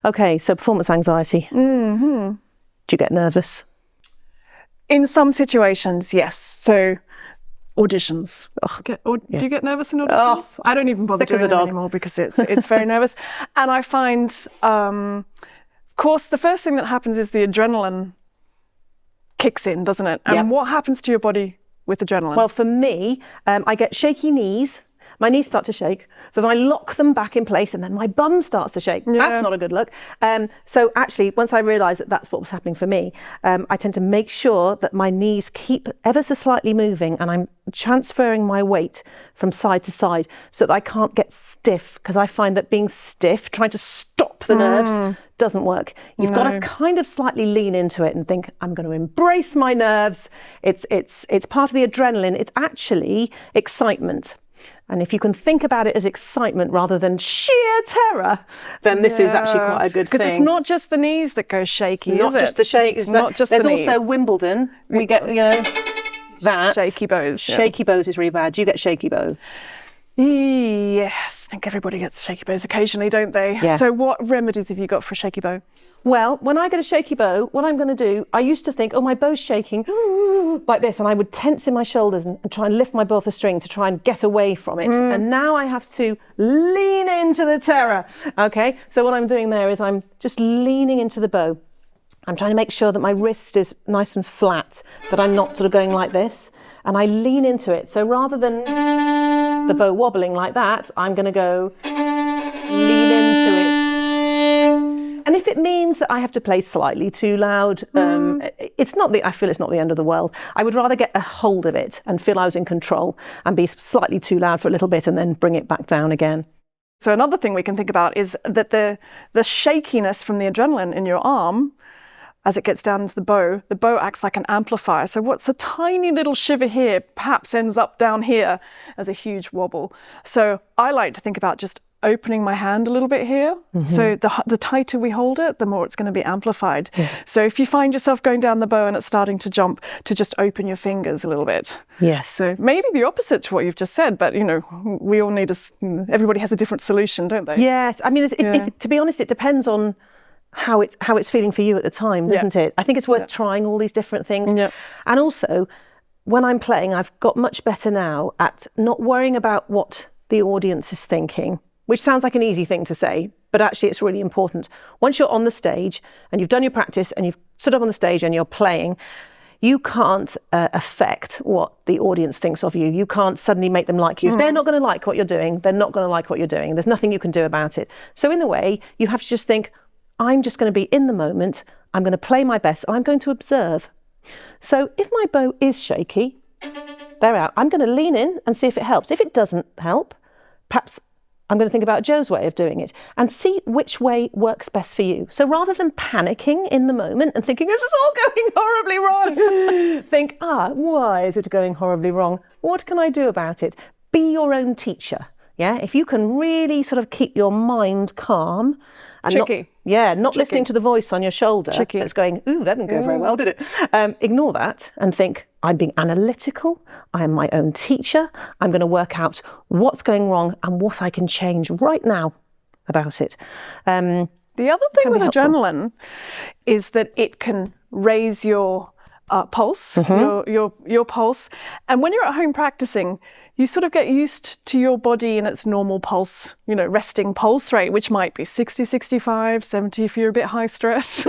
Okay, so performance anxiety. Mm-hmm. Do you get nervous? In some situations, yes. So auditions. Yes. Do you get nervous in auditions? I don't even bother doing them anymore because it's very nervous. And I find, of course, the first thing that happens is the adrenaline kicks in, doesn't it? And what happens to your body with adrenaline? Well, for me, I get shaky knees. My knees start to shake. So then I lock them back in place and then my bum starts to shake. Yeah. That's not a good look. So actually, once I realised that that's what was happening for me, I tend to make sure that my knees keep ever so slightly moving and I'm transferring my weight from side to side so that I can't get stiff, because I find that being stiff, trying to stop the nerves, doesn't work. You've got to kind of slightly lean into it and think, I'm going to embrace my nerves. It's part of the adrenaline. It's actually excitement. And if you can think about it as excitement rather than sheer terror, then this is actually quite a good thing. Because it's not just the knees that go shaky, not just the shake. It's not just the knees. There's also Wimbledon. We get, that. Shaky bows. Shaky bows is really bad. Do you get shaky bow? Yes, I think everybody gets shaky bows occasionally, don't they? Yeah. So what remedies have you got for a shaky bow? Well, when I get a shaky bow, what I'm going to do, I used to think, my bow's shaking, like this, and I would tense in my shoulders and try and lift my bow off the string to try and get away from it. And now I have to lean into the terror. Okay, so what I'm doing there is I'm just leaning into the bow. I'm trying to make sure that my wrist is nice and flat, that I'm not sort of going like this, and I lean into it. So rather than the bow wobbling like that, I'm going to go lean into it. And if it means that I have to play slightly too loud, I feel it's not the end of the world. I would rather get a hold of it and feel I was in control and be slightly too loud for a little bit and then bring it back down again. So another thing we can think about is that the shakiness from the adrenaline in your arm, as it gets down into the bow acts like an amplifier. So what's a tiny little shiver here perhaps ends up down here as a huge wobble. So I like to think about just opening my hand a little bit here. So the tighter we hold it, the more it's going to be amplified. So if you find yourself going down the bow and it's starting to jump, to just open your fingers a little bit. Yes. So maybe the opposite to what you've just said, but we all need everybody has a different solution, don't they? Yes. I mean, to be honest, it depends on how it's feeling for you at the time, doesn't it? I think it's worth trying all these different things. And also, when I'm playing, I've got much better now at not worrying about what the audience is thinking, which sounds like an easy thing to say, but actually it's really important. Once you're on the stage and you've done your practice and you've stood up on the stage and you're playing, you can't affect what the audience thinks of you. You can't suddenly make them like you. If they're not going to like what you're doing, they're not going to like what you're doing. There's nothing you can do about it. So in a way, you have to just think, I'm just going to be in the moment. I'm going to play my best. I'm going to observe. So if my bow is shaky, they're out. I'm going to lean in and see if it helps. If it doesn't help, perhaps I'm going to think about Joe's way of doing it and see which way works best for you. So rather than panicking in the moment and thinking, this is all going horribly wrong, think, why is it going horribly wrong? What can I do about it? Be your own teacher. Yeah, if you can really sort of keep your mind calm and not listening to the voice on your shoulder that's going, ooh, that didn't go very well, did it? Ignore that and think, I'm being analytical. I am my own teacher. I'm going to work out what's going wrong and what I can change right now about it. The other thing with adrenaline is that it can raise your pulse, your pulse. And when you're at home practicing, you sort of get used to your body and its normal pulse, resting pulse rate, which might be 60, 65, 70 if you're a bit high stress.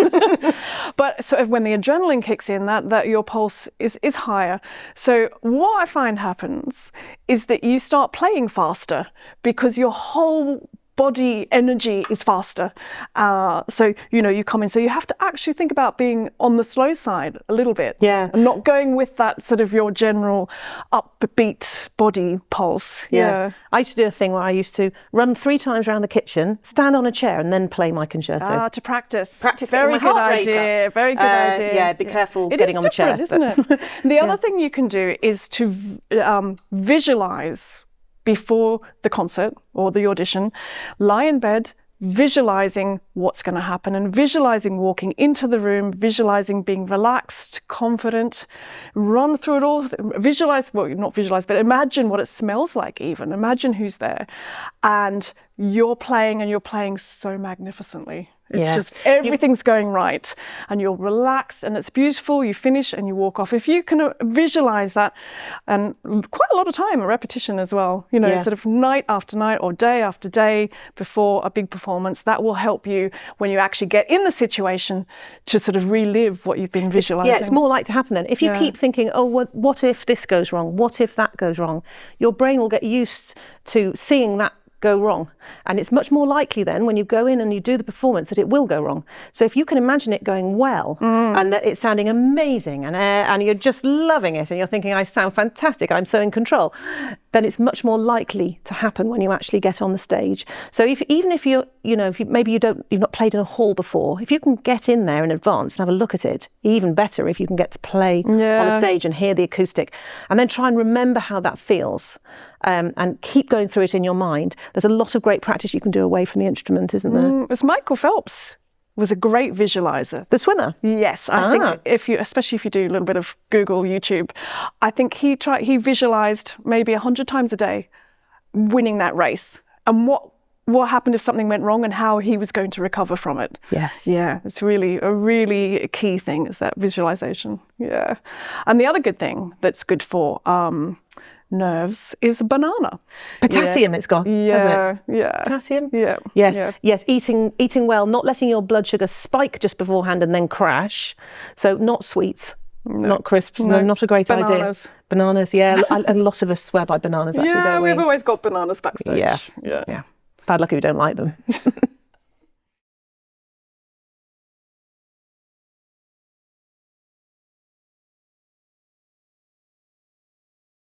But sort of when the adrenaline kicks in, that your pulse is higher. So what I find happens is that you start playing faster because your whole body energy is faster. So, you come in. So you have to actually think about being on the slow side a little bit. Yeah. And not going with that sort of your general upbeat body pulse. Yeah. I used to do a thing where I used to run 3 times around the kitchen, stand on a chair and then play my concerto. To practice. Very good idea. Very good idea. Yeah, be careful getting on the chair. Isn't it? The other thing you can do is to visualize before the concert or the audition, lie in bed, visualizing what's going to happen and visualizing walking into the room, visualizing being relaxed, confident, run through it all, not visualize, but imagine what it smells like even, imagine who's there. And you're playing so magnificently. It's just everything's going right, and you're relaxed, and it's beautiful. You finish and you walk off. If you can visualize that, and quite a lot of time, a repetition as well, you know, sort of night after night or day after day before a big performance, that will help you when you actually get in the situation to sort of relive what you've been visualizing. It's more likely to happen then. If you keep thinking, oh, what if this goes wrong? What if that goes wrong? Your brain will get used to seeing that go wrong, and it's much more likely then when you go in and you do the performance that it will go wrong. So if you can imagine it going well and that it's sounding amazing and you're just loving it and you're thinking, I sound fantastic, I'm so in control, then it's much more likely to happen when you actually get on the stage. So even if you're, you know, maybe you've not played in a hall before, if you can get in there in advance and have a look at it, even better if you can get to play on a stage and hear the acoustic, and then try and remember how that feels. And keep going through it in your mind. There's a lot of great practice you can do away from the instrument, isn't there? As Michael Phelps was a great visualizer. The swimmer? Yes, I think especially if you do a little bit of Google, YouTube, I think he visualized maybe 100 times a day winning that race, and what happened if something went wrong and how he was going to recover from it. Yes. Yeah, it's really a key thing, is that visualization. Yeah. And the other good thing that's good for nerves is a banana. Potassium it's got, hasn't it? Yeah. Potassium? Yeah. Yes. Yeah. Yes, eating well, not letting your blood sugar spike just beforehand and then crash. So not sweets, not crisps, not a great idea. Bananas, yeah. A lot of us swear by bananas, actually, don't we? Yeah, we've always got bananas backstage. Yeah. Bad luck if you don't like them.